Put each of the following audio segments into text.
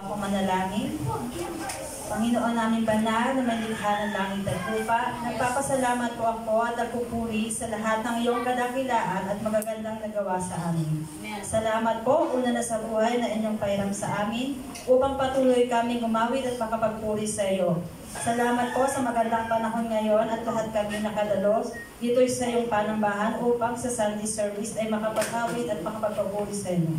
Ako manalangin. Panginoon namin banal na may likha ng langit at lupa, nagpapasalamat po ako at nagpupuri sa lahat ng iyong kadakilaan at magagandang nagawa sa amin. Salamat po, una na sa buhay na inyong pairam sa amin, upang patuloy kaming umawit at makapagpuri sa iyo. Salamat po sa magandang panahon ngayon at lahat kami nakadalos dito'y sa iyong panambahan upang sa Sunday service ay makapag-awit at makapagpapuri sa iyo.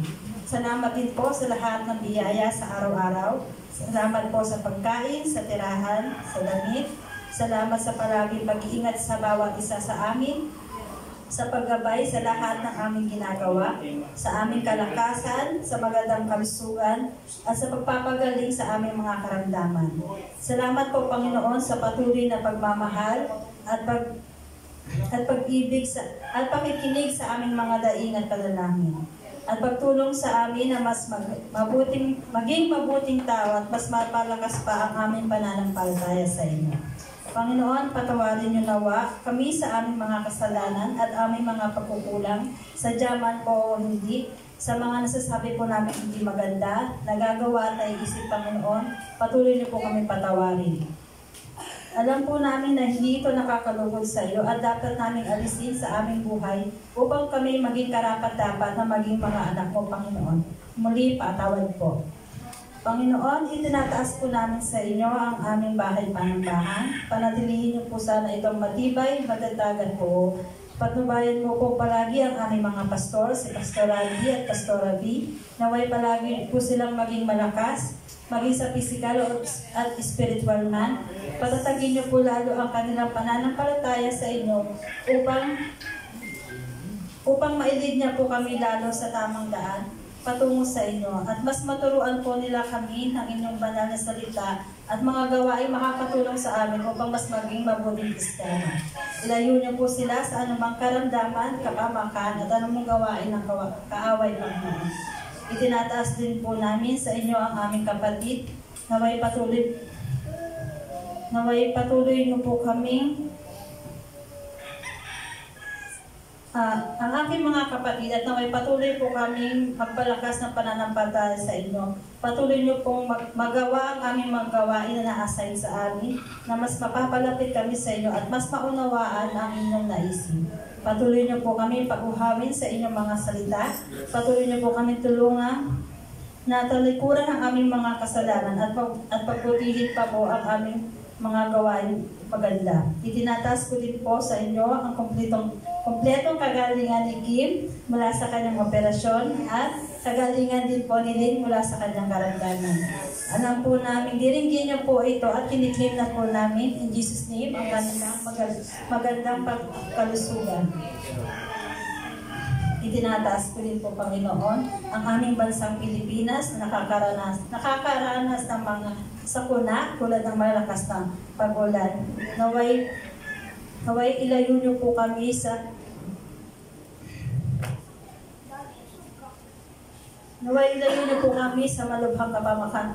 Salamat din po sa lahat ng biyaya sa araw-araw. Salamat po sa pagkain, sa tirahan, sa damit. Salamat sa palaging pag-iingat sa bawat isa sa amin, sa paggabay sa lahat ng aming ginagawa, sa aming kalakasan, sa magandang kalusugan, at sa pagpapagaling sa aming mga karamdaman. Salamat po, Panginoon, sa patuloy na pagmamahal at pag-ibig at pakikinig sa aming mga daing at panalangin. At pagtulong sa amin na mas maging mabuting tao at mas mapalakas pa ang aming pananampalataya sa inyo. Panginoon, patawarin niyo nawa kami sa aming mga kasalanan at aming mga pagkukulang, sadya man po o hindi, sa mga nasasabi po namin hindi maganda, nagagawa at naiisip, Panginoon, patuloy niyo po kami patawarin. Alam po namin na hindi ito nakakalugod sa iyo at dapat namin alisin sa aming buhay upang kami maging karapat-dapat na maging mga anak mo, Panginoon. Muli, patawad po. Panginoon, itinataas po namin sa inyo ang aming bahay panambahan. Panatilihin niyo po sana itong matibay, matatagan po. Patnubayan mo po palagi ang aming mga pastor, si Pastor Randy at Pastor V. Naway palagi po silang maging malakas, maging sa physical at spiritual man. Patatagin niyo po lalo ang kanilang pananampalataya sa inyo upang mailid niya po kami lalo sa tamang daan patungo sa inyo at mas maturuan po nila kami ng inyong banal na salita at mga gawain makakatulong sa amin upang mas maging mabuting Kristiyano. Ilayo niyo po sila sa anumang karamdaman, kapamakan at anumang gawain ng kaaway Panginoon. Itinataas din po namin sa inyo ang aming kapatid. Naway patuloy niyo po kaming ang aking mga kapatid at naway patuloy po kaming magpalakas ng pananampalataya sa inyo. Patuloy niyo pong magawa ang aming mga gawain na na-assign sa amin na mas mapapalapit kami sa inyo at mas maunawaan ang inyong naisip. Patuloy niyo po kami pag-uhawin sa inyong mga salita. Patuloy niyo po kami tulungan na talikuran ang aming mga kasalanan at pagbutihin pa po ang aming mga gawain maganda. Itinataas ko din po sa inyo ang kompletong kagalingan ni Kim mula sa kanyang operasyon at kagalingan din po ni Lynn mula sa kanyang karamdaman. Alam po namin, diringgin niyo po ito at kiniklaim na po namin in Jesus' name ang kanilang magandang pagkalusugan. Itinataas ko din po, Panginoon, ang aming bansang Pilipinas na nakakaranas ng mga sakuna tulad ng malakas ng pag-ulan. Naway ilayo niyo po kami sa malubhang kapamakan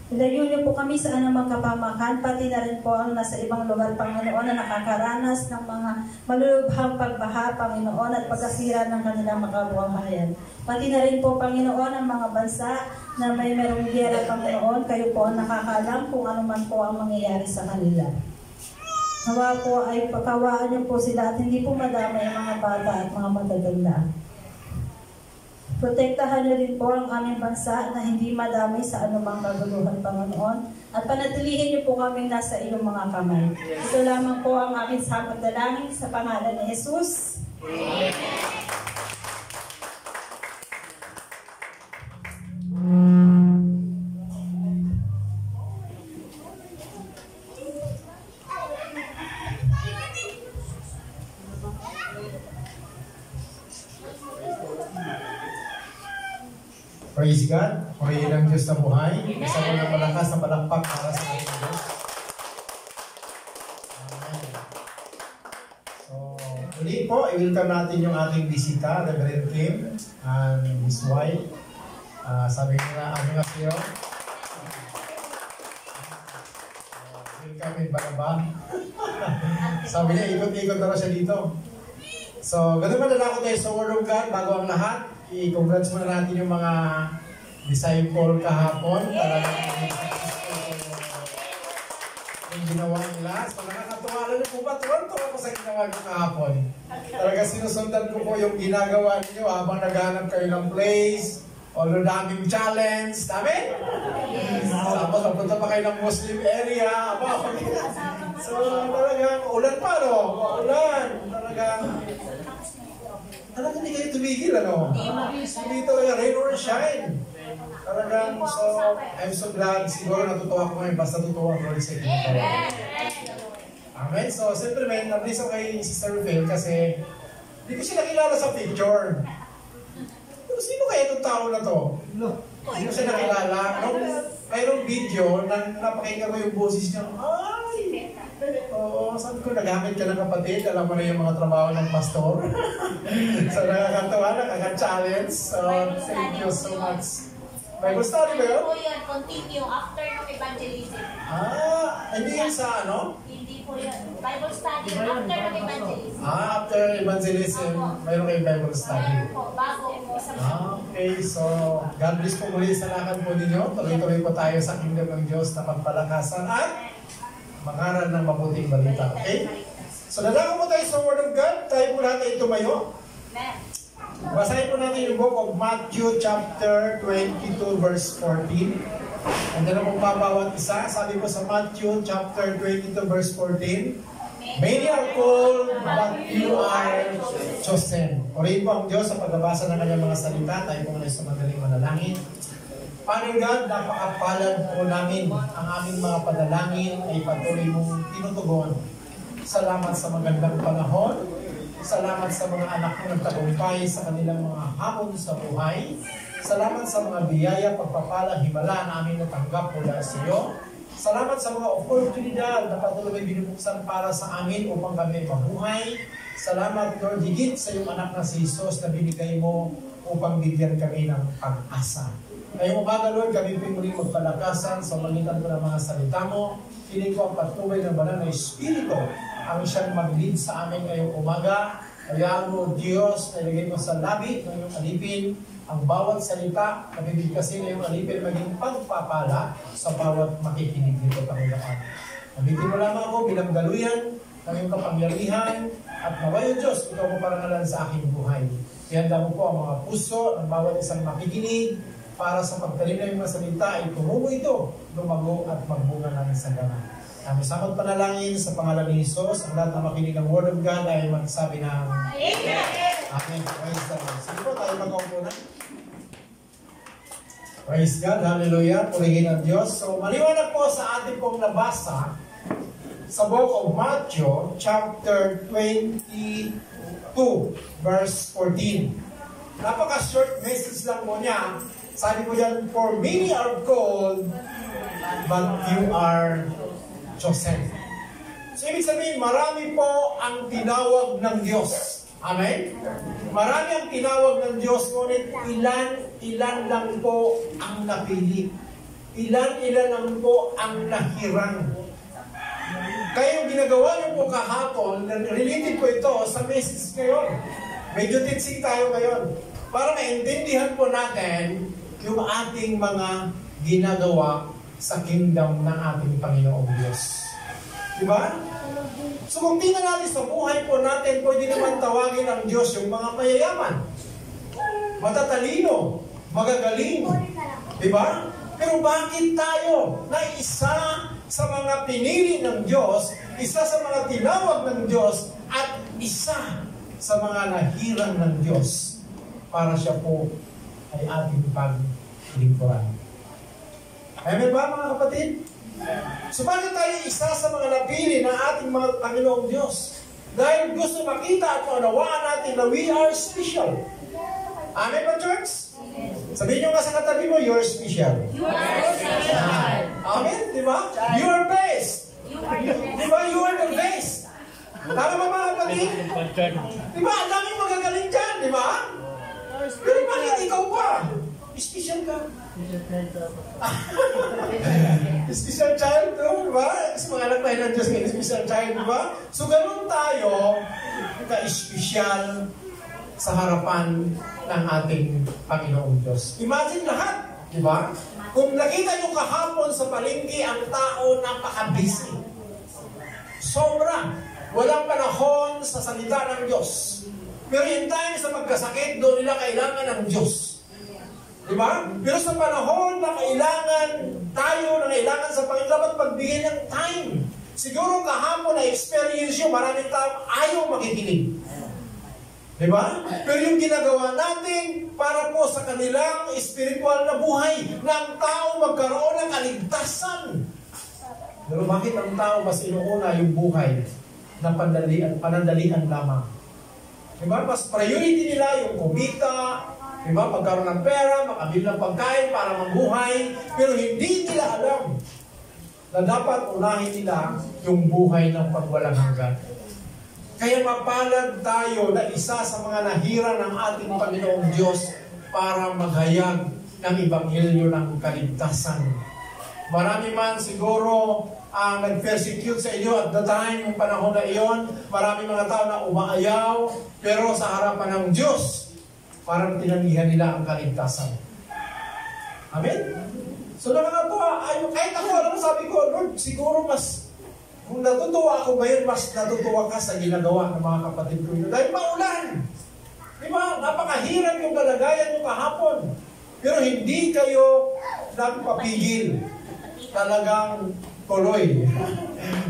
Ilayo niyo po kami sa anumang kapamakan, pati na rin po ang nasa ibang lugar, Panginoon, na nakakaranas ng mga malulubhang pagbaha, Panginoon, at pagkasira ng kanilang makabuhayan. Pati na rin po, Panginoon, ang mga bansa na mayroong giyera, Panginoon, kayo po ang nakakalam kung ano man po ang mangyayari sa kanila. Nawa po ay pakawaan niyo po sila at hindi po madamay ang mga bata at mga mataganda. Protektahan niyo rin po ang aming bansa na hindi madamay sa anumang kaguluhan, Panginoon, at panatilihin niyo po kami nasa iyong mga kamay. Ito lamang po ang aming samot dalangin sa pangalan ni Jesus. Amen. Praise God. Purihin ang Diyos na buhay. Isa mo ng malakas na palakpak para sa ating Diyos. Amen. So, muli po, i-welcome natin yung ating bisita, Reverend Kim and his wife. Sabi nila, ano nga siyo? Kami ba? Sabi niya, ikot-ikot na siya dito. So, ganun man na ako tayo sa Word of God. Bago ang lahat, i-congrats muna natin yung mga disciple kahapon. Talagang yung ginawa nila. So, nakakatuwa lang po ba? Tuwan-tuwa ako sa ginawa nyo kahapon. Talaga sinusundan ko po yung ginagawa niyo habang naghanap kayo ng place. Although daming challenge. Dami? Yes. Tapos, papunta pa kayo ng Muslim area. So, talagang ulan pa, no? Ulan. Talagang hindi kayo tumigil, ano? Hindi talaga rain or shine. Talagang, so, I'm so glad. Siguro natutuwa ko ngayon. Basta tutuwa ko rin sa inyo. Amen? So, siyempre, may nablis ako kay Sister Phil kasi hindi ko siya nakilala sa picture. Pero sino kaya itong tao na to? Hindi ko siya nakilala. Mayroong video na napakinggan ko yung boses niya. Ay! Oo, sabi ko, nagamit ka ng kapatid. Alam mo na yung mga trabaho ng pastor. So, nakakatawa, nakaka-challenge. So, thank you so much. Bible study ba yun? Hindi po yun, continue after ng evangelism. Hindi yan sa ano? Hindi po yun. Bible study after ng evangelism. After evangelism, mayroon kayong Bible study. Meron po, bago po sa Okay, so God bless po muli sa lakad po ninyo. Tuloy-tuloy po tayo sa kingdom ng Diyos na pagpalakasan at mangaral ng mabuting balita. Okay? So dadako po tayo sa Word of God. Tayo po lahat ay tumayo. Basahin po natin yung book of Matthew chapter 22 verse 14. And then po pa bawat isa. Sabi po sa Matthew chapter 22 verse 14. Many are called, but you are chosen. Purihin po ang Diyos sa pagbabasa ng kanyang mga salita. Tayo po muna sa madaling manalangin. Father God, napakapalad po namin. Ang aming mga panalangin ay patuloy mong tinutugon. Salamat sa magandang panahon. Salamat sa mga anak mo nagtagumpay sa kanilang mga hamon sa buhay. Salamat sa mga biyaya, pagpapala, himala na aming natanggap mula sa iyo. Salamat sa mga oportunidad na patuloy binubuksan para sa amin upang kami mabuhay. Salamat, Lord, higit sa iyong anak na si Jesus na binigay mo upang bigyan kami ng pag-asa. Ngayong umaga, Lord, kami muling magpalakasan sa magitan ko ng mga salita mo. Piling ko ang patuloy ng banal na Espiritu ang siyang mag-lead sa amin ngayong umaga. Kaya mo, Diyos, nilagay mo sa labi ng iyong alipin ang bawat salita na bibigkasin na iyong alipin maging pagpapala sa bawat makikinig dito, Panginoon. Nabitin mo lamang ako bilang daluyan ng iyong kapangyarihan at naway o Diyos, ikaw mo parangalan sa aking buhay. Ihanda mo po ang mga puso ng bawat isang makikinig para sa pagtalim ng mga salita ay tumubo ito, lumago at magbunga ng sagana. Kami samot panalangin sa pangalan ni Jesus. Ang lahat na makinig ng Word of God ay magsabi ng Amen. Amen. Praise God. Sige po, tayo mag-upo na. Praise God. Hallelujah. Purihin ang Diyos. So, maliwanag po sa ating pong nabasa sa book of Matthew, chapter 22, verse 14. Napaka-short message lang po niya. Sabi ko yan, for many are called, but you are chosen. So, ibig sabihin, marami po ang tinawag ng Diyos. Amen? Marami ang tinawag ng Diyos, ngunit ilan lang po ang napili. Ilan lang po ang nahirang. Kaya yung ginagawa niyo po kahapon, related po ito sa message ngayon. Medyo teaching tayo ngayon. Para maintindihan po natin yung ating mga ginagawa sa kingdom ng ating Panginoong Diyos. Diba? So kung tingnan natin sa buhay po natin, pwede naman tawagin ang Diyos yung mga mayayaman, matatalino, magagaling. Diba? Pero bakit tayo na isa sa mga pinili ng Diyos, isa sa mga tinawag ng Diyos, at isa sa mga nahirang ng Diyos para siya po ay ating paglingkuran? Amen ba, mga kapatid? So bakit tayo isa sa mga napili ng ating mga Panginoong Diyos? Dahil gusto makita at maunawaan natin na we are special. Amen ba, church? Sabihin nyo nga sa katabi mo, you're special. You are special. Amen, di ba? You are best. Di ba? You are the best. Tama ba, mga kapatid? Di ba? Ang daming magagaling dyan, di ba? Pero bakit ikaw pa? special ka. Special child, no? Diba? Kasi mga anak tayo ng Diyos ngayon, special child, diba? So, ganun tayo, ka-special sa harapan ng ating Panginoong Diyos. Imagine lahat, diba? Kung nakita nyo kahapon sa palengke, ang tao napaka-busy. Sobra. Walang panahon sa salita ng Diyos. Pero in time sa magkasakit, doon nila kailangan ng Diyos. Diba? Pero sa panahon na kailangan tayo, na kailangan sa Panginoon, dapat pagbigay ng time. Siguro kahapon na experience yun, maraming tao ayaw makikinig. Diba? Pero yung ginagawa natin para po sa kanilang spiritual na buhay, na ang tao magkaroon ng kaligtasan. Pero bakit ang tao mas inuuna yung buhay na panandalian lamang? Diba? Mas priority nila yung kumita, diba? Magkaroon ng pera, makabili ng pagkain para mabuhay, pero hindi nila alam na dapat unahin nila yung buhay ng pagwalang hanggan. Kaya mapalad tayo na isa sa mga nahira ng ating Panginoong Diyos para maghayag ng Ebanghelyo ng kaligtasan. Marami man siguro ang nag-persecute sa inyo at the time, yung panahon na iyon, marami mga tao na umaayaw, pero sa harapan ng Diyos, parang tinanihan nila ang kaligtasan. Amen? So nakakatuwa, kahit ako, alam mo, sabi ko, Lord, siguro mas kung natutuwa ako ngayon, mas natutuwa ka sa ginagawa ng mga kapatid ko. Dahil maulan. Di ba? Napakahirap yung kalagayan nyo kahapon. Pero hindi kayo nagpapigil. Talagang tuloy.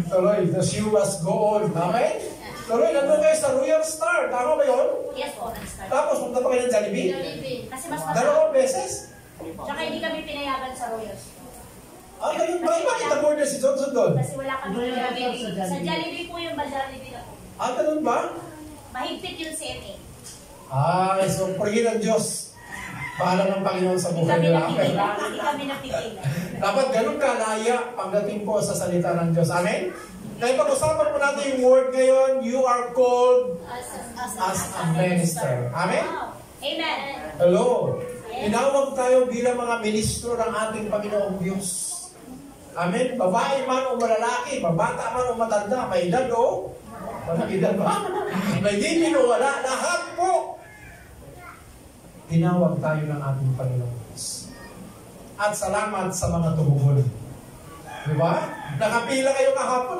Tuloy. The shoe must go on. Okay? Tuloy. Nandun kayo sa Royal Star. Tama ba yun? Yes po, nag-start. Tapos, punta pa kayo ng Jollibee? Jollibee. Kasi mas masarap. Dalawang beses? Tsaka hindi kami pinayagan sa Royals. Ganun ba? Bakit na-order si Johnson doon? Kasi wala kami Jollibee. Sa Jollibee po yung Jollibee na po. Ganun ba? Mahigpit yung CMA. So, purihin ng Diyos. Bahala ng Panginoon sa Hindi buhay kami nila. napigilan. Hindi kami napigilan. Dapat ganun kalaya pagdating po sa salita ng Diyos. Amen? Kaya pag-usapan po natin yung word ngayon, you are called as a minister. Amen? Wow. Amen. Hello. Tinawag tayo bilang mga ministro ng ating Panginoong Diyos. Amen? Babae man o malalaki, mabata man o matanda, may edad o walang edad ba? May gipin o wala, lahat po. Tinawag tayo ng ating Panginoong Diyos. At salamat sa mga tumugon. Di ba? Nakapila kayo kahapon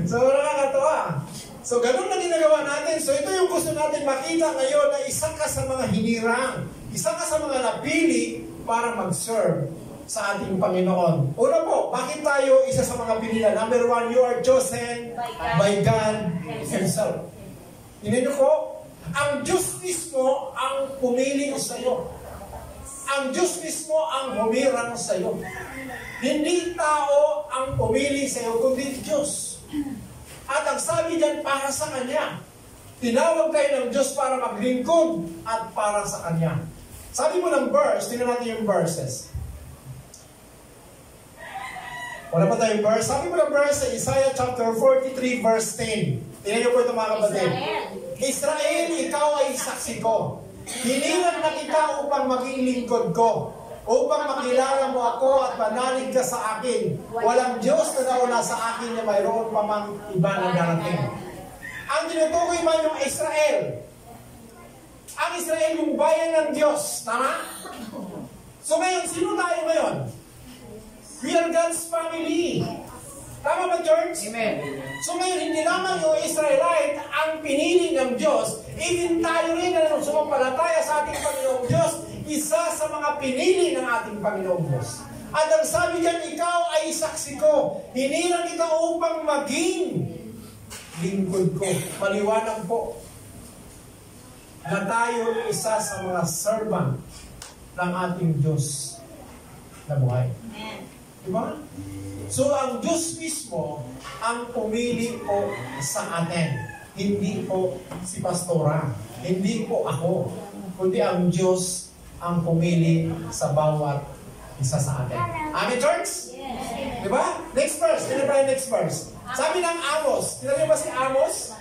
So, nakakatawa. So, ganun na ginagawa natin. So, ito yung gusto natin makita ngayon na isa ka sa mga hinirang, isa ka sa mga napili para mag-serve sa ating Panginoon. Una po, bakit tayo isa sa mga pinila? Number one, you are chosen by God Himself. Tingnan niyo po, ang Diyos mismo ang pumili sa iyo. Ang Diyos mismo ang humirang sa iyo. Hindi tao ang pumili sa iyo, kundi Diyos. At ang sabi diyan, para sa Kanya. Tinawag tayo ng Diyos para maglingkod at para sa Kanya. Sabi mo ng verse, tingnan natin yung verses. Wala pa tayong verse. Sabi mo ng verse sa Isaiah chapter 43 verse 10. Tingnan niyo po ito mga kapatid. Israel, ikaw ay saksi ko. Hinilang na kita upang maging lingkod ko. Upang makilala mo ako at manalig ka sa akin. Walang Diyos na nauna sa akin na mayroon pa mang iba na darating. Ang tinutukoy man yung Israel. Ang Israel yung bayan ng Diyos. Tama? So ngayon, sino tayo ngayon? We are God's family. Tama ba, Church? Amen. So ngayon, hindi lamang yung Israelite ang pinili ng Diyos, even tayo rin na sumampalataya sa ating Panginoong Diyos, isa sa mga pinili ng ating Panginoong Diyos. At ang sabi diyan, ikaw ay saksi ko. Hinilang kita upang maging lingkod ko. Maliwanag po na tayo isa sa mga servant ng ating Diyos na buhay. Amen. Diba? So, ang Diyos mismo ang pumili po sa atin. Hindi po si Pastora. Hindi po ako. Kundi ang Diyos ang pumili sa bawat isa sa atin. Amen, church? Yes. Diba? Next verse. Tignan tayo next verse. Sabi ng Amos. Tignan niyo ba si Amos?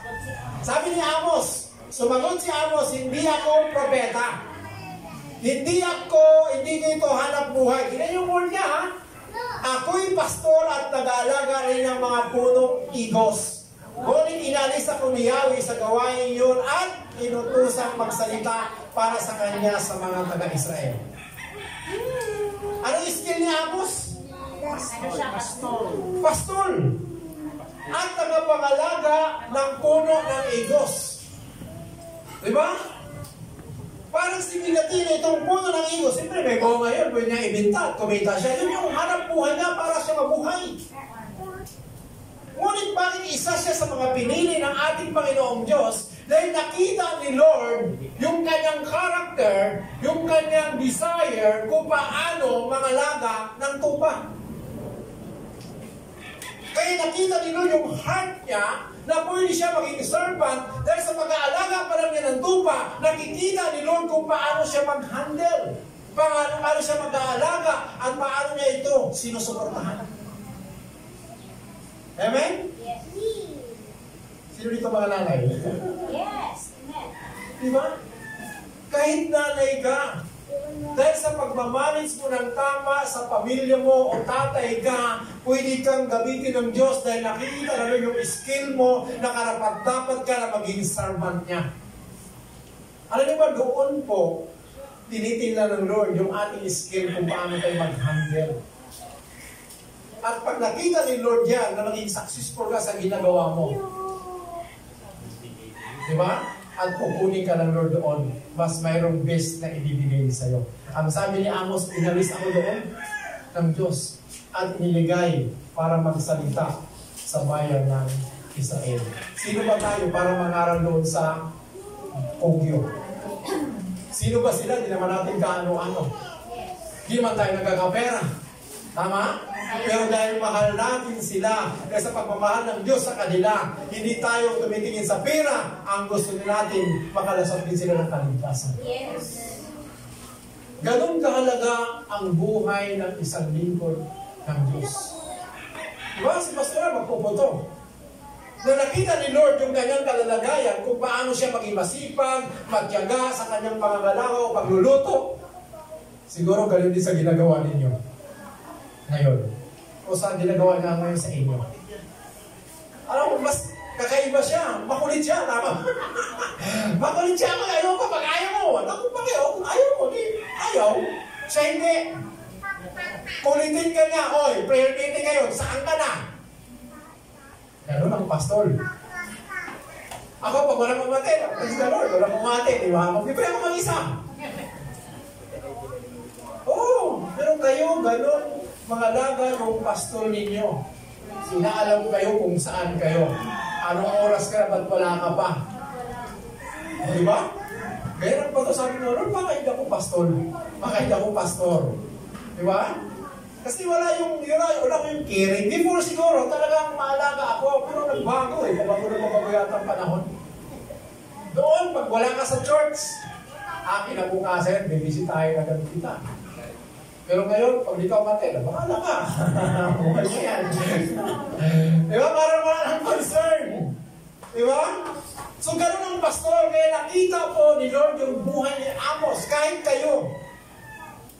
Sabi ni Amos, sumagot si Amos, hindi ako propeta. Hindi ko ito hanap buhay. Ina yung word niya, ha? Ako'y pastor at nag-aalaga rin ng mga punong igos. Ngunit inalis ako ni Yahweh sa gawain yun at inutusang magsalita para sa kanya sa mga taga-Israel. Anong skill ni Amos? Ano siya, pastor? Pastor! At tagapangalaga ng puno ng igos. Diba? Parang significant itong puno ng igos. Siyempre may bunga yun, pwede niya ibenta at kumita siya. Yun yung hanap buhay niya para siya mabuhay. Ngunit bakit isa siya sa mga pinili ng ating Panginoong Diyos? Dahil nakita ni Lord yung kanyang character, yung kanyang desire kung paano mangalaga ng tupa. Kaya nakita ni Lord yung heart niya na pwede siya maging servant dahil sa pag-aalaga pa lang niya ng tupa, nakikita ni Lord kung paano siya mag-handle, paano siya mag-aalaga, at paano niya ito sinusuportahan. Amen? Yes. Sino dito mga nanay? Yes. Amen. Diba? Kahit nanay ka, dahil sa pagmamanage mo ng tama sa pamilya mo o tatay ka, pwede kang gamitin ng Diyos dahil nakikita na yung skill mo na karapat-dapat ka na maging servant niya. Alam niyo ba, doon po, tinitingnan ng Lord yung ating skill kung paano tayo mag-handle. At pag nakita ni Lord yan na maging successful ka sa ginagawa mo, diba? At pupunin ka ng Lord doon, mas mayroong best na ibibigay sa'yo. Ang sabi ni Amos, inalis ako doon ng Diyos at niligay para magsalita sa bayan ng Israel. Sino ba tayo para mangaral doon sa Kogyo? Sino ba sila? Di naman natin kaano-ano. Di man tayo nagkakapera. Tama? Pero dahil mahal natin sila, dahil sa pagmamahal ng Diyos sa kanila, hindi tayo tumitingin sa pera. Ang gusto natin, makalasap din sila ng kaligtasan. Yes. Ganun kahalaga ang buhay ng isang lingkod ng Diyos. Diba? Si Pastor magpupunto. Na nakita ni Lord yung kanyang kalalagayan kung paano siya maging masipag, magtiyaga sa kanyang pangangalaga o pagluluto. Siguro ganun din sa ginagawa ninyo ngayon. O sa ginagawa niya ngayon sa inyo. Alam mo, mas kakaiba siya. Makulit siya, tama? Makulit siya, ayaw ka pag ayaw mo. Naku pa kayo, kung ayaw mo, di ayaw. Siya hindi. Kulitin ka niya, oy, prayer meeting ngayon, saan ka na? Ganun ang pastor. Ako, pag walang mamate, praise the Lord, walang mamate, di ba? Mag-pray ako mag-isa. Oo, pero kayo, ganun, mga laga yung pastor ninyo. Inaalam kayo kung saan kayo. Anong oras ka, ba't wala ka pa? Di ba? Kaya nang pag-usabi mo, Lord, bakit ako pastor? Bakit ako pastor? Di ba? Kasi wala yung caring. Before siguro, talagang maalaga ako. Pero nagbago eh. Pabago na mabago yata ang panahon. Doon, pag wala ka sa church, kinabukasan, bibisi tayo na ganun kita. Pero ngayon, pag di ka umatay, bahala ka. Buhay mo yan. Diba? Parang wala ng concern. Diba? So, ganun ang pastor. Kaya nakita po ni Lord yung buhay ni Amos. Kahit kayo,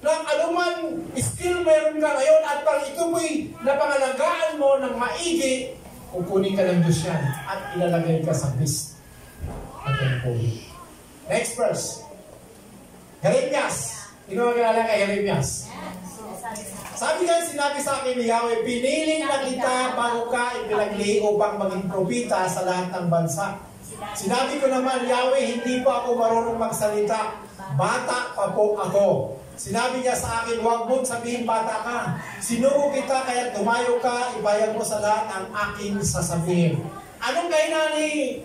na anuman skill meron ka ngayon at pag ito mo'y napangalagaan mo ng maigi, kukunin ka ng Diyos yan at ilalagay ka sa beast. Next verse. Jeremias. Sino ang kilala kay Jeremias? Sabi nga, sinabi sa akin ni Yahweh, pinili na kita bago ka ipinagli upang maging propita sa lahat ng bansa. Sinabi ko naman, Yahweh, hindi pa ako marunong magsalita. Bata pa po ako. Sinabi niya sa akin, huwag mong sabihin bata ka. Sinugo kita, kaya tumayo ka, ibayag mo sa lahat ang aking sasabihin. Anong kainan ni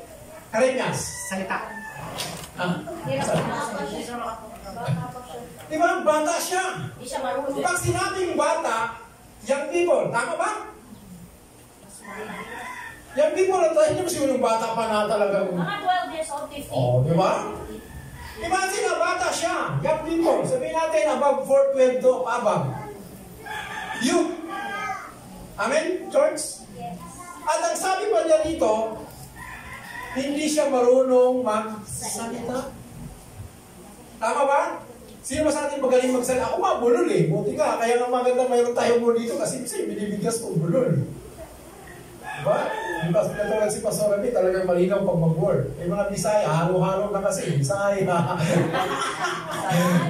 Jeremias? Salita. Di ba? Bata siya. Hindi siya marunong. Pag sinabing bata, young people, tama ba? Young people, hindi mo siguro yung bata pa na talagang... Mga 12 years old, 15. Oh, di ba? Imagine na bata siya, young people. Sabihin natin above 4, 12 to above. Youth. Amen, church? Yes. At ang sabi pa niya dito, hindi siya marunong magsalita. Tama ba? Sino ba sa atin magaling magsalita? Ako nga, bulol eh. Buti nga, kaya nga maganda mayroon tayong bulol dito kasi binibigkas ko bulol. Diba? Diba, katulad si Pastor Rami, talagang malinaw pag mag-word. Yung mga Bisaya, halo-halo na kasi. Bisaya.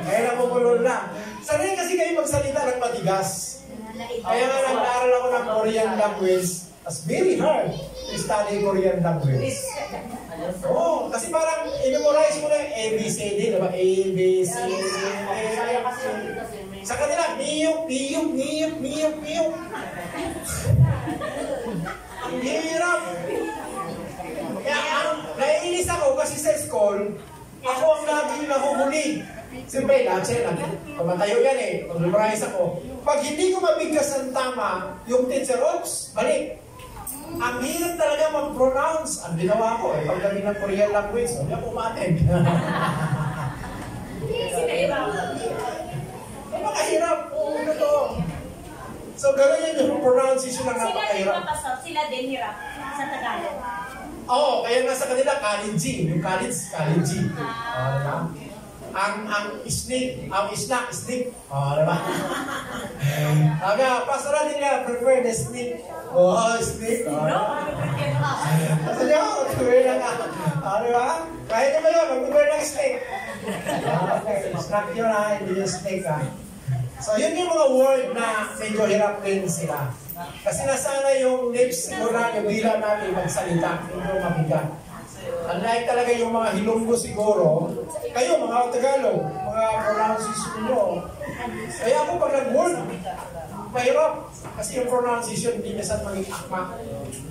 Kaya namumulol na. Sanay kasi kayo magsalita ng matigas. Kaya nga nag-aaral ako ng Korean language. It's very hard to study Korean language. Oo, kasi parang i-memorize mo na yung ABCD, diba? ABCD. Sa kanila, miyok, miyok, miyok, miyok, miyok. Ang hirap. Kaya naiinis ako kasi sa school, ako ang laging nahuhuli. Siyempre, pamatayo yan eh. Pag-memorize ako. Pag hindi ko mabigkas ng tama, yung teacher, oops, balik. Ang hirap talaga mag-pronounce. Ang ginawa ko eh, pagdating ng Korean language, hindi ako umattend. Napakahirap. Oo, ito. So, gano'n yun yung pronunciation ng napakahirap. Sila din hirap sa Tagalog. Oo, kaya nga sa kanila, Kalinji. Yung college, Kalinji. Ang snake, ang snack, snake. Diba? Pastoral din nga, prefer the snake. Snake. Kasi nyo, prefer na nga. Diba? Kahit naman yun, mag-prefer ng snake. Snack yun ha, hindi yung snake ha. So, yun yung mga word na medyo hirap din sila. Kasi nasana yung lips siguro na yung dila natin magsalita. Medyo mabigat. Unlike talaga yung mga Hilonggo siguro, kayo mga Tagalog, mga pronunciation nyo. Kaya ako pag nag-word, mahirap. Kasi yung pronunciation hindi minsan maging akma.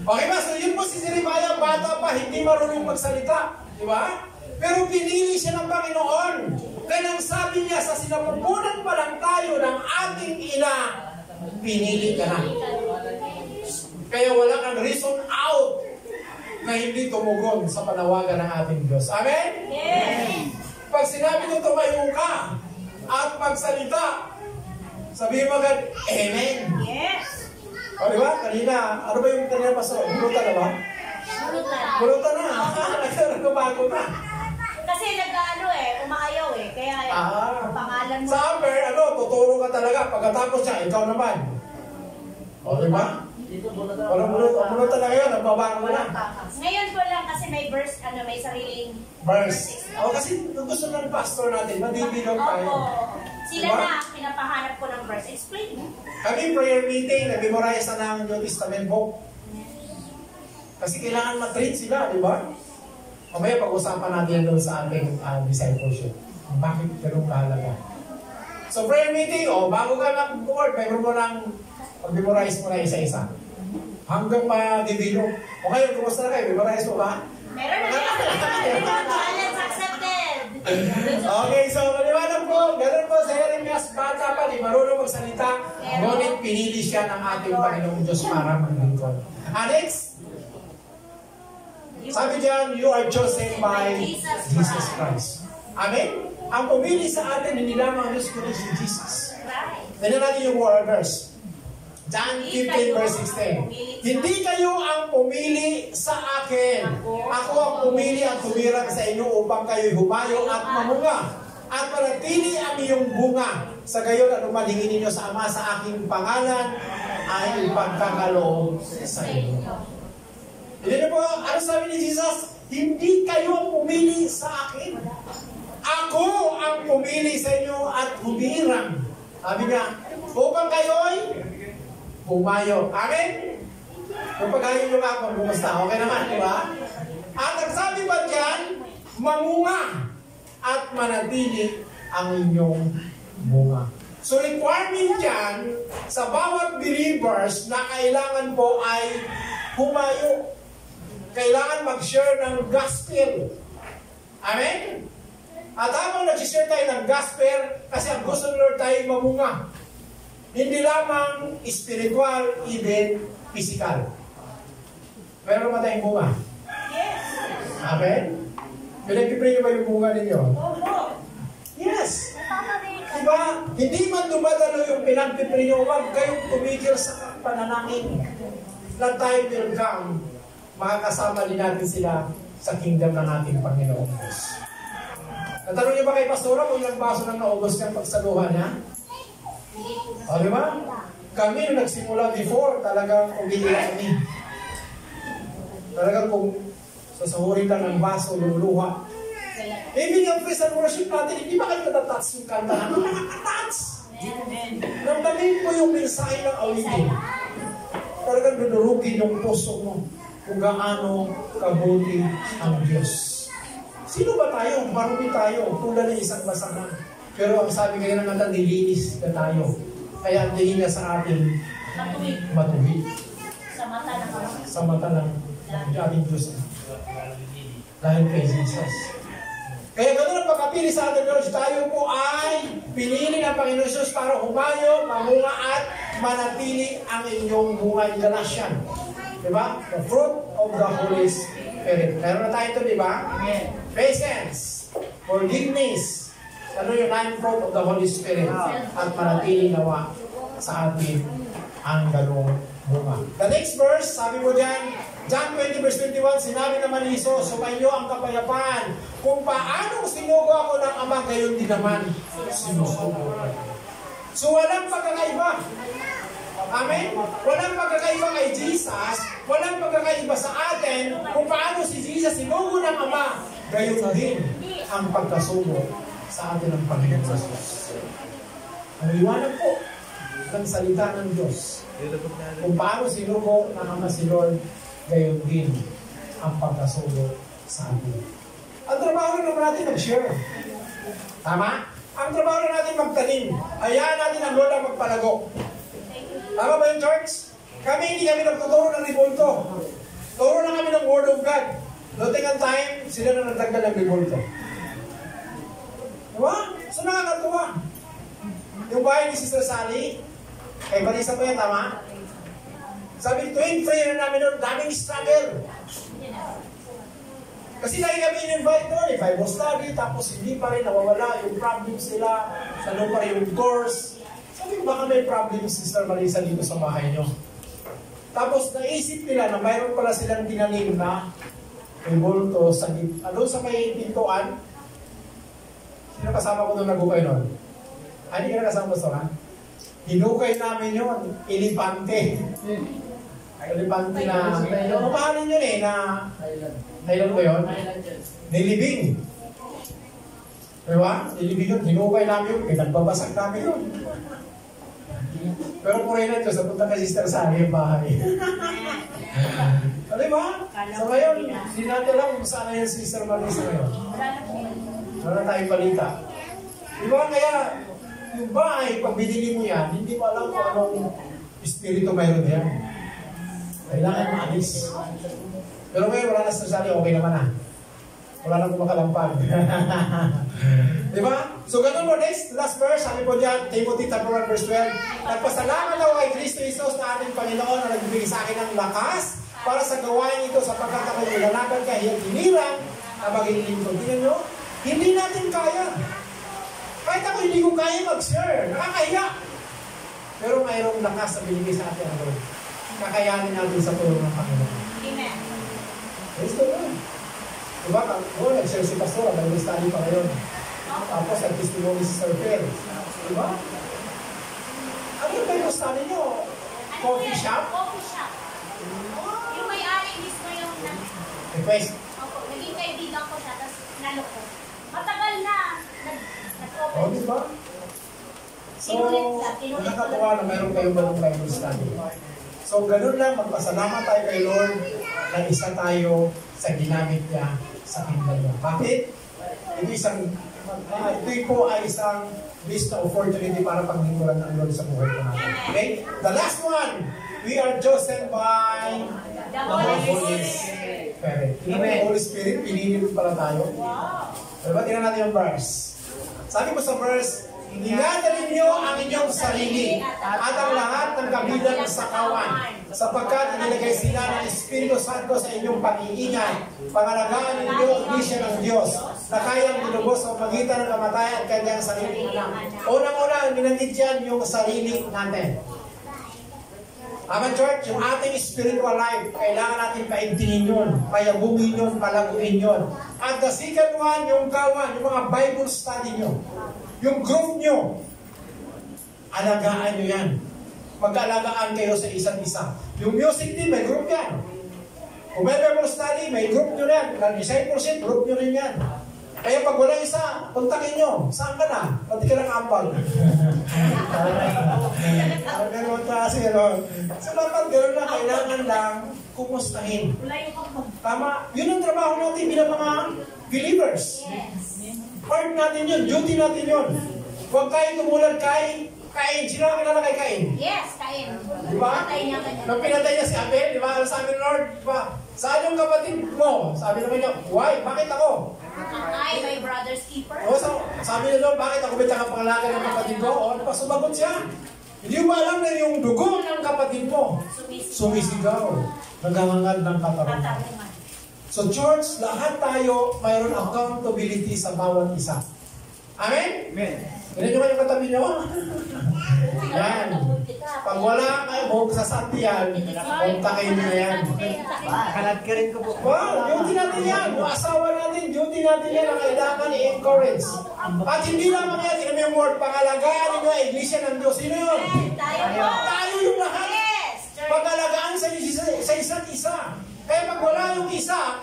Okay ba? So yun po si Jeremiah, bata pa, hindi marunong magsalita. Di ba? Pero pinili siya ng Panginoon. Kaya nang sabi niya, sa sinapupunan pa lang tayo ng ating ina, pinili ka na. Kaya wala kang reason out na hindi tumugon sa panawagan ng ating Diyos. Amen? Yes! Pag sinabi ko tumayo ka at magsalita, sabihin mo agad, Amen. Yes! O diba? Kanina, ano ba yung kanina pastor? Bulutan na ba? Bulutan na. Nagbago na. Kasi nag-ano umaayaw kaya pangalan mo. Sa Amber, tuturo ka talaga. Pagkatapos niya, ikaw naman. O diba? Walang bulutan na ngayon, nagbabago na. Ngayon ko lang kasi may verse, may sariling Verse. Kasi gusto ng pastor natin, madibilog tayo. Sila diba? na, pinapahanap ko ng verse. Explain mo. Kami prayer meeting, nag-memorize na ng New Testament book. Kasi kailangan ma-treat sila, di ba? Mamaya pag-usapan natin doon sa ating discipleship. Bakit ganun kahalaga? So prayer meeting, bago ka mag-board, mayroon mo lang mag-memorize mo na isa-isa. Hanggang ma-develop. O ngayon, kumusta na kayo? Memorize mo ba? Meron na challenge accepted. Okay, so maliwanag po, ganun po sa Jeremias, bata pa, di marunong magsalita, ngunit pinili siya ng ating Panginoong Diyos para maglingkod. Next, sabi diyan, you are chosen by Jesus Christ. Amen? Ang pumili sa atin, hindi lamang Diyos kundi si Jesus. Tignan natin yung word verse. John 15 verse 16. Hindi kayo ang pumili sa akin. Ako ang pumili at tumirang sa inyo upang kayo'y humayo at mamunga. At manatili ang iyong bunga. Sa gayon, ano maningin ninyo sa Ama sa aking pangalan ay ipagkakaloob sa inyo. Hindi na po, ano sabi ni Jesus? Hindi kayo ang pumili sa akin. Ako ang pumili sa inyo at humirang. Sabi niya, upang kayo'y humayo. Amen? Kung paghayo nyo ako, kumusta? Okay naman, di ba? At ang sabi pa dyan, mamunga at manatili ang inyong bunga. So requirement dyan, sa bawat believers na kailangan po ay humayo. Kailangan mag-share ng gospel. Amen? At habang nag-share tayo ng gospel, kasi ang gusto ng Lord tayo mamunga. Hindi lamang spiritual, even physical. Meron naman tayong bunga. Yes. Amen? Pinag-pray nyo ba yung bunga ninyo? Yes. Diba? Hindi man dumadalo yung pinag-pray nyo, huwag kayong tumigil sa pananangin. Na time will come, makakasama din natin sila sa kingdom ng ating Panginoon Diyos. Natanong niyo ba kay Pastora kung ilang baso ng naubos niyang pagsaluhan niya? O, di ba? Kami nung nagsimula before, talagang umiiyak kami. Talagang kung sasahurin lang ng baso, luluha. Even yung praise and worship natin, hindi ba kayo natatats yung kanta namin? Natatats! Namdamin mo yung mensahe ng awitin. Talagang dudurugin yung puso mo kung gaano kabuti ang Diyos. Sino ba tayo? Marumi tayo, tulad ng isang masama. Pero ang sabi kayo ng kanta, nilinis na tayo. Kaya ang tingin na sa atin, matuwid. Sa mata ng ating Diyos. Dahil kay Jesus. Kaya ganun ang pagkapili sa ating Diyos, tayo po ay pinili ng Panginoon Jesus para humayo, mamunga at manatili ang inyong bunga. Galatian. Diba? The fruit of the Holy Spirit. Meron na tayo ito, diba? Patience, forgiveness, ano yung 9 fruit of the Holy Spirit, at manatili nawa sa atin ang ganung bunga. The next verse, sabi mo dyan, John 20 verse 21, sinabi naman ni Jesus, sumainyo ang kapayapaan. Kung paano sinugo ako ng Ama, gayon din naman sinusugo. So walang pagkakaiba. Amen? Walang pagkakaiba kay Jesus, walang pagkakaiba sa atin, kung paano si Jesus sinugo ng Ama, gayon din ang pagkasugo sa atin ng Panginoon Jesus. Ang liwanag po ng salita ng Diyos. Kung paano sinugo ng Ama si Lord, gayon din ang pagkasugo sa atin. Ang trabaho rin naman natin mag-share. Tama? Ang trabaho rin natin magtanim. Hayaan natin ang Lord ang magpalago. Tama ba yung church? Kami hindi kami nagtuturo ng ribulto. Turo lang kami ng Word of God. Dating ang time, sila na nagtagdal ng ribulto. Diba? So nakakatuwa. Yung bahay ni Sister Sally, kay Marisa po yan, tama? Sabi, tuwing prayer namin doon, daming struggle. Kasi lagi kami in-invite doon, Bible study, tapos hindi pa rin nawawala yung problems nila, ano pa rin yung course. Sabi ko, baka may problem, Sister Marisa, dito sa bahay nyo. Tapos naisip nila na mayroon pala silang tinanim na ribulto sa may pintuan. Sino kasama ko doon nagukay nun? Hindi ka na kasama ba ha? Hinukay namin yun, elipante. Elipante na, ano pahanin yun na, Thailand ba yun? Nilibing. Diba? Nilibing yun, hinukay namin yun, pinagbabasag namin yun. Pero puri na Diyos, napunta kay Sister Sally yung bahay. Diba? So ngayon, hindi natin alam kung saan na yung Sister Marisa ngayon. Wala na tayong balita. Diba? Kaya, yung bahay, pag binili mo yan, hindi mo alam kung anong espiritu mayroon yan. Kailangan maalis. Pero ngayon, wala na sa sali, okay naman na. Wala na kumakalampag. Diba? So, ganun mo, last verse, sabi po dyan, Timothy 1 verse 12, nagpasalamat ako kay Kristo Jesus na ating Panginoon na nagbibigay sa akin ng lakas para sa gawain ito sapagkat ako nilalaban kahit hinirang na maging lingkod. Tingnan nyo, hindi natin kaya. Kahit ako hindi ko kaya mag-share, nakakahiya. Pero mayroong lakas na binigay sa atin ang Lord. Kakayanin natin sa tulong ng Panginoon. Amen. Praise the Lord. Diba? Nag-share si Pastor, nag-study pa ngayon. Tapos nag-testimony si Sir Fer. Diba? Ano yung Bible study nyo? Coffee shop? Coffee shop. Yung may-ari mismo yung Request. Opo, naging kaibigan ko siya, tapos naloko. Matagal na nag-open. O, diba? So, nakakatuwa na mayroon kayong bagong Bible study. So, ganun lang, magpasalamat tayo kay Lord na isa tayo sa ginamit niya sa kingdom niya. Bakit? Ito po ay isang list na opportunity para paglingkuran ng Lord sa buhay ko natin. Okay? The last one, we are chosen by the Holy Spirit. Yung Holy Spirit, pinili pala tayo. Diba? Tingnan natin yung verse. Sabi mo sa verse, inadalin niyo ang inyong sarili at ang lahat ng kabilang sa kawan sapagkat inilagay sila ng Espiritu Santo sa inyong pag-iingat. Pangalagaan ninyo ang iglesia ng Diyos na kayang dinubos sa pagitan ng kamatayan at kanyang sarili anak. Unang-una, minanid yan yung sarili natin. Amen, church, yung ating spiritual life, kailangan natin paigtingin yun, payabungin yun, palaguin yun. At the second one, yung kawan, yung mga Bible study nyo. Yung group nyo. Alagaan nyo yan. Mag-alagaan kayo sa isa't isa. Yung music team, may group yan. Kung may Bible study, may group nyo yan. Discipleship, group nyo rin yan. Kaya pag wala isa, kontakin nyo. Saan ka na? Pati ka ng ambag. Parang gano'n kasi gano'n. So dapat gano'n na, kailangan lang kumustahin. Tama? Yun ang trabaho natin bilang mga believers. Part natin yun, duty natin yun. Huwag kayo tumulad kay Cain. Sino ang kilala kay Cain? Yes, Cain. Diba? Nung pinatay niya si Abel, diba? Ano sabi ng Lord? Diba? Saan yung kapatid mo? Sabi naman niya, why? Bakit ako? I, my brother's keeper. O, sabi niya Lord, bakit ako bitang kapangalagan ng kapatid ko? O, diba? Sumagot siya. Hindi mo ba alam na yung dugo ng kapatid mo sumisigaw, nagangangad ng katarungan. So church, lahat tayo mayroon accountability sa bawat isa. Amen? Amen. Ganun nyo kayong katabi nyo? Yan. Pag wala kayo, huwag sa satiyan, kontakin nyo yan. Kalat ka rin ko po. Wow, duty natin yan. Yung asawa natin, duty natin yan na kailangan i-encourage. At hindi lamang yan, sinabi yung word, pangalagaan ninyo ang iglesia ng Diyos. Sino yun? Tayo yung lahat. Pag-alagaan sa isa't isa. Kaya pag wala yung isa,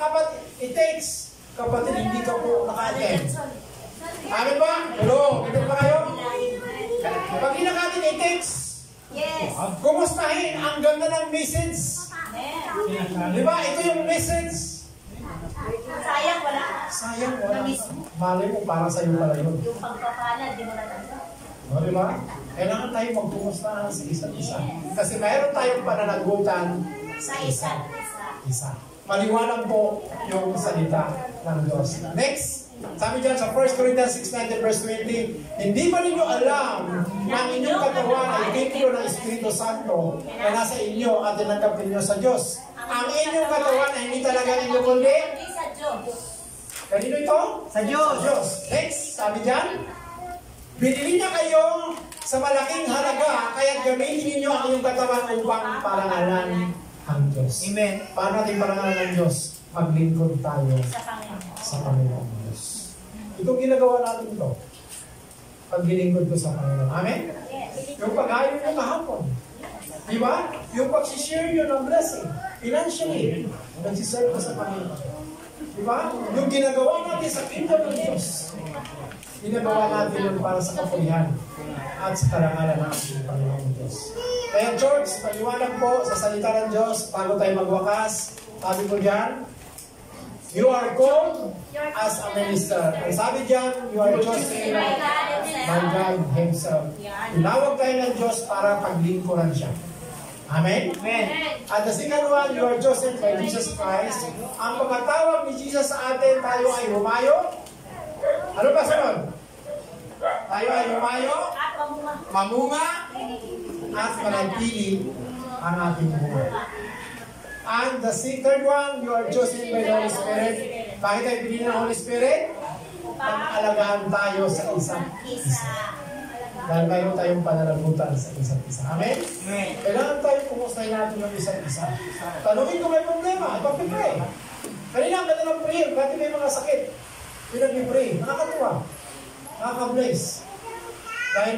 it takes, kapatid, hindi ka po naka-attend. Amin ba? Hello? Ito pa kayo? Pag hinakatin, it takes. Yes. Kumustahin, ang ganda ng message. Di ba? Ito yung message. Sayang wala. Sayang, wala. Malay mo, para sa'yo pala yun. Yung pagpapalad, di mo natanggap. O, di ba? Kailangan tayo magkumustahan sa isa't isa. Kasi mayroon tayong pananagutan Sa isa't isa. Maliwanag po yung salita ng Diyos. Next, sabi dyan sa 1 Corinthians 6:19 verse 20, hindi ba ninyo alam na ang inyong katawan ay templo ng Espiritu Santo na nasa inyo at tinanggap ninyo sa Diyos? Ang inyong katawan ay hindi talaga ninyo kundi sa Diyos. kanino ito? Sa Diyos. Sa Diyos. Next, sabi dyan, binili niya kayo sa malaking halaga, kaya gamitin ninyo ang inyong katawan upang parangalan ang Diyos. Amen. Paano natin parangalan ng Diyos? Maglingkod tayo Sa Panginoon. sa Panginoon Diyos. Itong ginagawa natin ito, paglilingkod ko sa Panginoon. Amen? Yes. Yung pag-ayaw nyo kahapon. Di ba? Yung pag-share nyo ng blessing. Financially, nag-serve ka sa Panginoon. Di ba? Yung ginagawa natin sa kingdom ng Diyos, ginagawa natin yun para sa kapulihan at sa karangalan ng ating Panginoon Diyos. Kaya George, paliwanag po sa salita ng Diyos bago tayo magwakas. Sabi ko dyan, you are called as a minister. Ang sabi dyan, you are chosen by God Himself. Tinawag tayo ng Diyos para paglingkuran siya. Amen? Amen. At the second one, you are chosen by Jesus Christ. Ang pagkatawag ni Jesus sa atin, tayo ay humayo. Ano pa sunod? Tayo ay humayo, At pamunga. mamunga, at manatili ang ating buhay. And the third one, you are chosen by the Holy Spirit. Bakit tayo pinili ng Holy Spirit? Pag-alagaan tayo sa isa't isa. Dahil mayroon tayong pananagutan sa isa't isa. Amen? Amen. Kailangan tayo kumustahin natin yung isa't isa. Tanungin kung may problema, ipapipray. Kanina ang ganda ng prayer, bakit may mga sakit? Pinag-pray, nakakatuwa, nakaka-bless. Dahil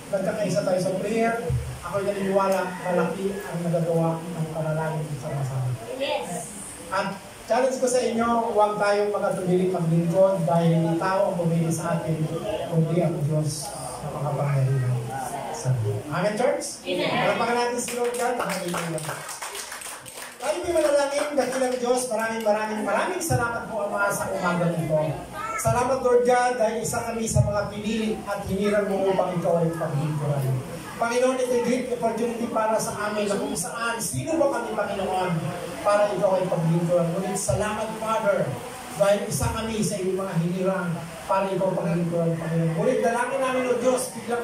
nagkakaisa tayo sa prayer, ako'y naniniwala, malaki ang nagagawa ng panalangin sama-sama. Yes. At challenge ko sa inyo, huwag tayong magatubiling maglingkod dahil hindi tao ang pumili sa atin, kundi ang Diyos na makapangyarihan sa atin. Amen, church? Amen. Palapakan natin si Lord God, nakakailan lang. Tayo may manalangin, dakilang Diyos, maraming salamat po Ama sa umaga nito. Salamat Lord God dahil isa kami sa mga pinili at hinirang mo upang ikaw ay paglingkuran. Panginoon, ito ay great opportunity para sa amin na kung saan, sino ba kami Panginoon para ikaw ay paglingkuran. Ngunit salamat Father dahil isa kami sa iyong mga hinirang para ikaw paglingkuran Panginoon. Ngunit dalangin namin o Diyos, bigyan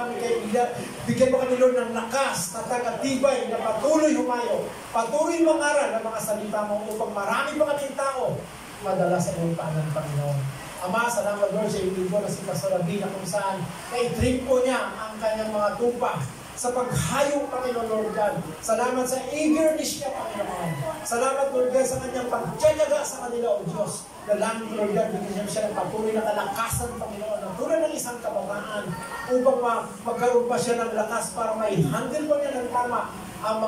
mo kami Lord ng lakas, tatag at tibay na patuloy humayo, patuloy mangaral ng mga salita mo upang marami pa kaming tao madala sa iyong paanan Panginoon. Ama, salamat Lord sa iyong lingkod na si Pastor Abi na kung saan na-trip po niya ang kanyang mga tupa sa paghayong, Panginoon, Lord God. Salamat sa eagerness niya, Panginoon. Salamat, Lord God, sa kanyang pagtyaga sa kanila, O Diyos. Dalangin, Lord God, bigyan siya ng patuloy na kalakasan, Panginoon, na tulad ng isang kabataan upang magkaroon pa siya ng lakas para ma-handle pa niya ng tama ang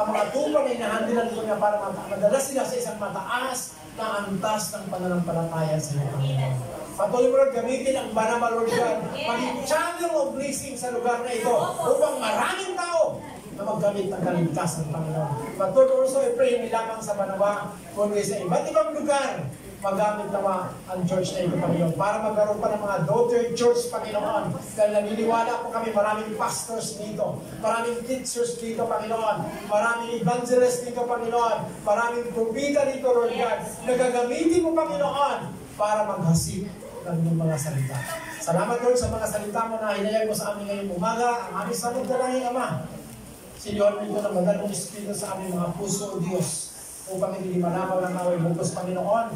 mga tupa na inahandilan ko niya para madala sila sa isang mataas na antas ng pananampalataya sa iyo, Panginoon. Patuloy mo rin gamitin ang banal, Lord God, maging channel of blessing sa lugar na ito upang maraming tao na maggamit ng kaligtasan, Panginoon. But Lord, also I pray, hindi lamang sa Banawa, kundi sa iba't ibang lugar, magamit naman ang church na ito, Panginoon, para magkaroon pa ng mga daughter church, Panginoon. Dahil naniniwala po kami, maraming pastors dito, maraming teachers dito, Panginoon, maraming evangelists dito, Panginoon, maraming propita dito, Lord God, na gagamitin mo, Panginoon, para maghasik ng iyong mga salita. Salamat, Lord, sa mga salita mo na hinayag mo sa amin ngayong umaga, ang aming salud na langing Ama. Sinyon mo ito ng magalong Espiritu sa aming mga puso, O Diyos, upang hindi malaman ng away bukos, Panginoon.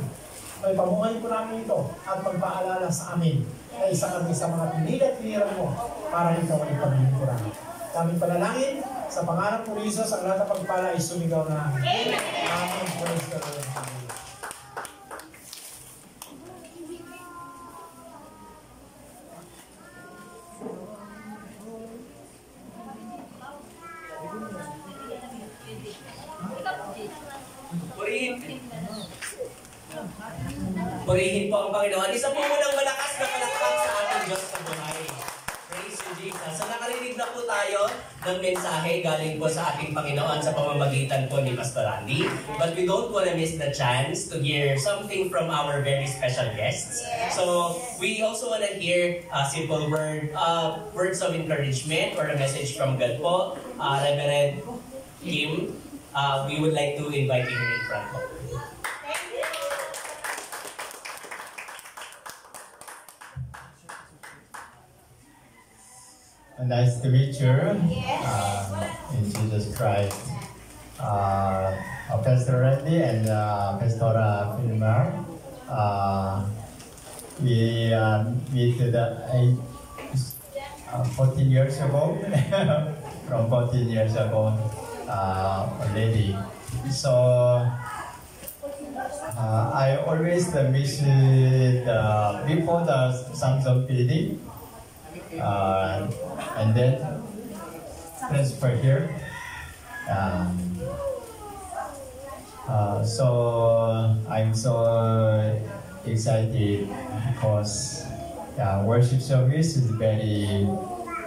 May pamuhay po namin ito at magpaalala sa amin na isa kami sa mga pinili at piniran mo para ikaw ay paglingkuran. Kaming panalangin sa pangalan po ni Jesus, ang lahat ng pagpala ay sumigaw na Amen. Amen. Praise the Lord. Purihin po ang Panginoon. Isa po munang malakas na palakpak sa ating Diyos sa buhay. Praise you, Jesus. So nakarinig na po tayo ng mensahe galing po sa ating Panginoon sa pamamagitan po ni Pastor Andy. But we don't want to miss the chance to hear something from our very special guests. So we also want to hear a simple words of encouragement or a message from God po. Reverend Kim, we would like to invite you here in front po. Nice to meet you in Jesus Christ. Pastor Randy and Pastora Filmar. We meet 14 years ago, from 14 years ago already. So I always miss before the Samsung building. And then transfer here. So I'm so excited because worship service is very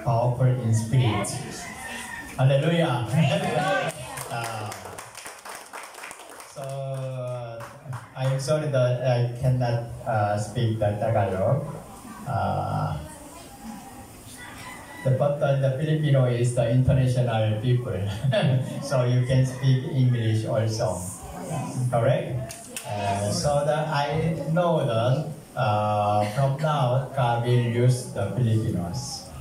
powerful in spirit. Hallelujah. So I'm sorry that I cannot speak the Tagalog. But the Filipino is the international people, so you can speak English also, correct? So that I know that from now God will use the Filipinos.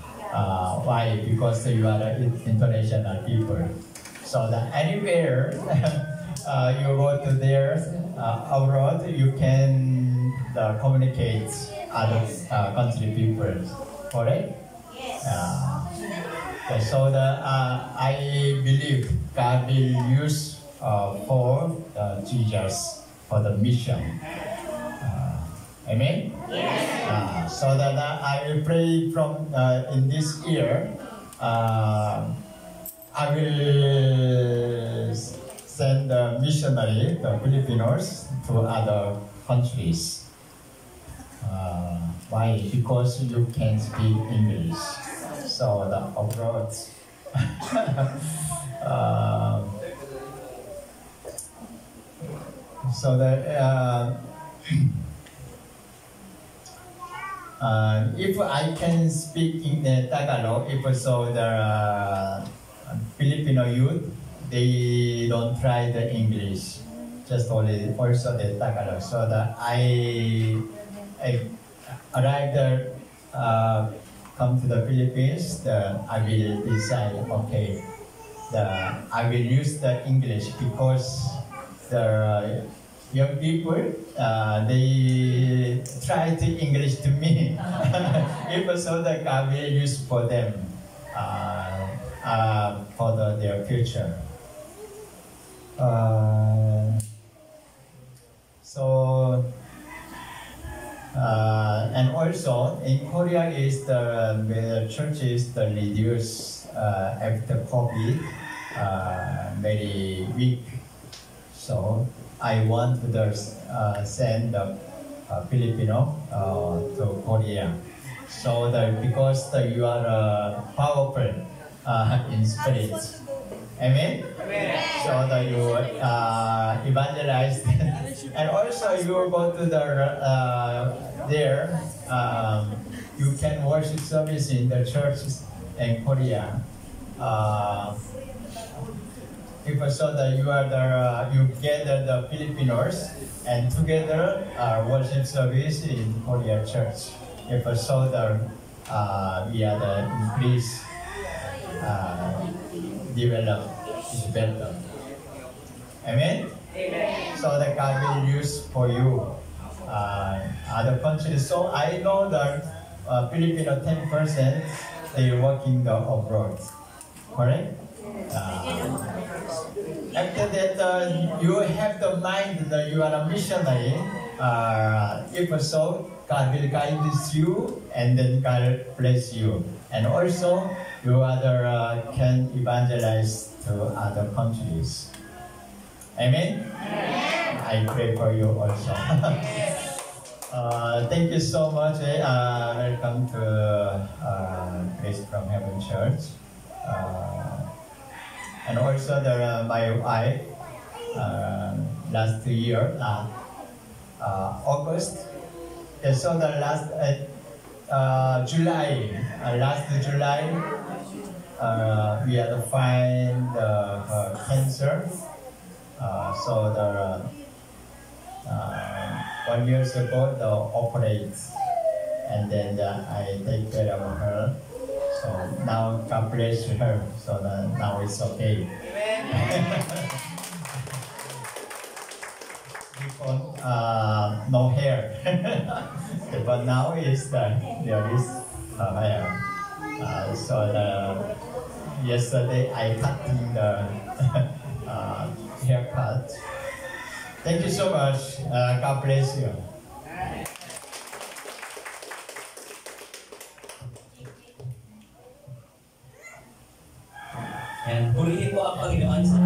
Why? Because you are the international people. So that anywhere you go to there abroad, you can communicate other country people, correct? So I believe God will use for Jesus for the mission. Amen? Yes. So that I will pray from in this year, I will send the missionary, the Filipinos, to other countries. Why? Because you can speak English. So the abroad. So if I can speak in the Tagalog, if so the Filipino youth, they don't try the English, just only also the Tagalog. So that I arrived there, come to the Philippines, I will decide, okay, I will use the English because the young people, they try to English to me. Even so that I will use for them. for their future. And also in Korea is the church is the reduced after COVID, very weak. So I want to send the Filipino to Korea. So because you are powerful in spirit. Amen? Amen. So that you evangelize and also you go to there you can worship service in the churches in Korea. People saw that you are you gather the Filipinos and together worship service in Korea church. People saw that we are the increase develop is better. Amen? Amen. So that God will use for you other countries. So I know that Filipino 10% they working abroad. Correct? After that, you have the mind that you are a missionary. If so, God will guide you, and then God bless you. And also, you can evangelize to other countries. Amen? Amen. I pray for you also. Thank you so much. Welcome to Grace from Heaven Church. And also my wife, last year, August, so the last July, we had to find cancer. So 1 year ago, the operate, and then I take care of her. So now God bless her. So now it's okay. Before, no hair, but now there is hair. So yesterday I cutting the haircut. Thank you so much. God bless you. And purihin po ang Panginoon sa